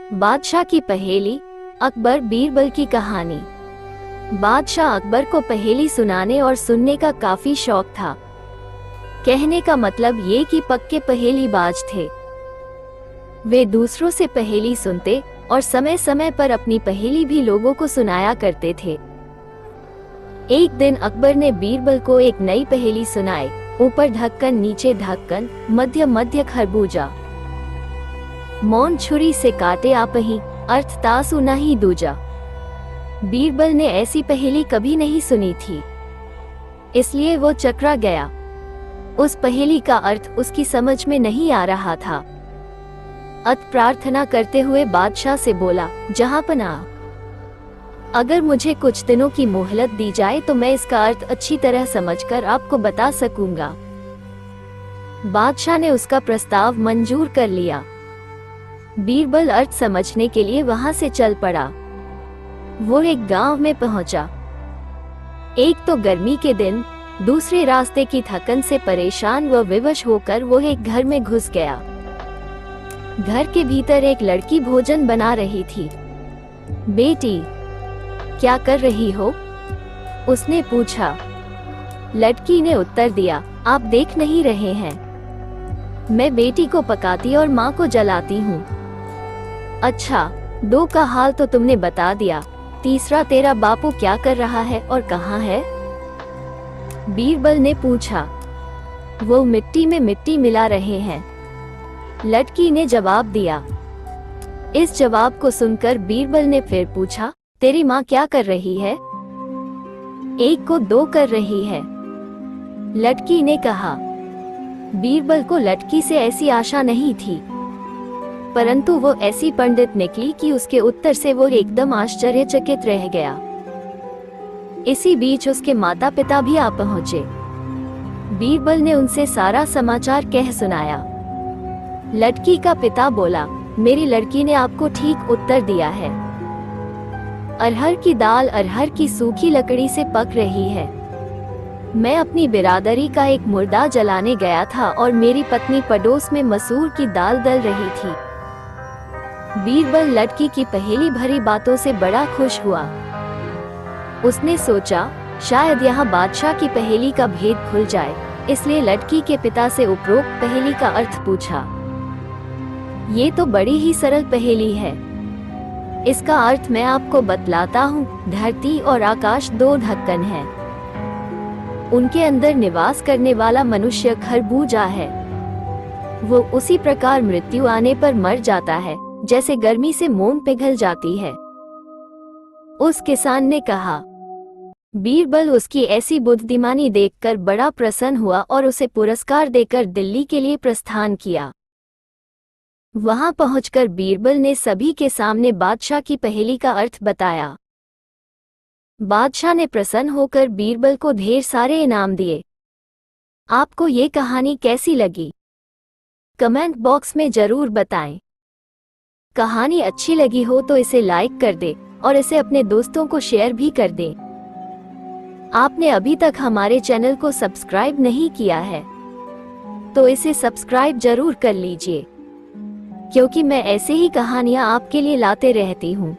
बादशाह की पहेली, अकबर बीरबल की कहानी। बादशाह अकबर को पहेली सुनाने और सुनने का काफी शौक था। कहने का मतलब ये कि पक्के पहेलीबाज थे। वे दूसरों से पहेली सुनते और समय समय पर अपनी पहेली भी लोगों को सुनाया करते थे। एक दिन अकबर ने बीरबल को एक नई पहेली सुनाई। ऊपर ढक्कन नीचे ढक्कन, मध्य मध्य खरबूजा। मौन छुरी से काटे आपही, अर्थ तासु नहीं दूजा। बीरबल ने ऐसी पहेली कभी नहीं सुनी थी, इसलिए वो चकरा गया। उस पहेली का अर्थ उसकी समझ में नहीं आ रहा था। अत प्रार्थना करते हुए बादशाह से बोला, जहांपनाह, अगर मुझे कुछ दिनों की मोहलत दी जाए तो मैं इसका अर्थ अच्छी तरह समझकर आपको बता सकूंगा। बादशाह ने उसका प्रस्ताव मंजूर कर लिया। बीरबल अर्थ समझने के लिए वहां से चल पड़ा। वो एक गांव में पहुंचा। एक तो गर्मी के दिन, दूसरे रास्ते की थकन से परेशान व विवश होकर वो एक घर में घुस गया। घर के भीतर एक लड़की भोजन बना रही थी। बेटी, क्या कर रही हो? उसने पूछा। लड़की ने उत्तर दिया, आप देख नहीं रहे हैं, मैं बेटी को पकाती और माँ को जलाती हूँ। अच्छा, दो का हाल तो तुमने बता दिया, तीसरा तेरा बापू क्या कर रहा है और कहाँ है? बीरबल ने पूछा। वो मिट्टी में मिट्टी मिला रहे हैं, लड़की ने जवाब दिया। इस जवाब को सुनकर बीरबल ने फिर पूछा, तेरी माँ क्या कर रही है? एक को दो कर रही है, लड़की ने कहा। बीरबल को लड़की से ऐसी आशा नहीं थी, परंतु वो ऐसी पंडित निकली कि उसके उत्तर से वो एकदम आश्चर्यचकित रह गया। इसी बीच उसके माता पिता भी आ पहुंचे। बीरबल ने उनसे सारा समाचार कह सुनाया। लड़की का पिता बोला, मेरी लड़की ने आपको ठीक उत्तर दिया है। अरहर की दाल अरहर की सूखी लकड़ी से पक रही है। मैं अपनी बिरादरी का एक मुर्दा जलाने गया था और मेरी पत्नी पड़ोस में मसूर की दाल दल रही थी। बीरबल लड़की की पहेली भरी बातों से बड़ा खुश हुआ। उसने सोचा, शायद यहाँ बादशाह की पहेली का भेद खुल जाए, इसलिए लड़की के पिता से उपरोक्त पहेली का अर्थ पूछा। ये तो बड़ी ही सरल पहेली है, इसका अर्थ मैं आपको बतलाता हूँ। धरती और आकाश दो ढक्कन हैं, उनके अंदर निवास करने वाला मनुष्य खरबूजा है। वो उसी प्रकार मृत्यु आने पर मर जाता है जैसे गर्मी से मोम पिघल जाती है। उस किसान ने कहा। बीरबल उसकी ऐसी बुद्धिमानी देखकर बड़ा प्रसन्न हुआ और उसे पुरस्कार देकर दिल्ली के लिए प्रस्थान किया। वहां पहुंचकर बीरबल ने सभी के सामने बादशाह की पहेली का अर्थ बताया। बादशाह ने प्रसन्न होकर बीरबल को ढेर सारे इनाम दिए। आपको ये कहानी कैसी लगी? कमेंट बॉक्स में जरूर बताएं। कहानी अच्छी लगी हो तो इसे लाइक कर दे और इसे अपने दोस्तों को शेयर भी कर दे। आपने अभी तक हमारे चैनल को सब्सक्राइब नहीं किया है तो इसे सब्सक्राइब जरूर कर लीजिए, क्योंकि मैं ऐसे ही कहानियां आपके लिए लाते रहती हूँ।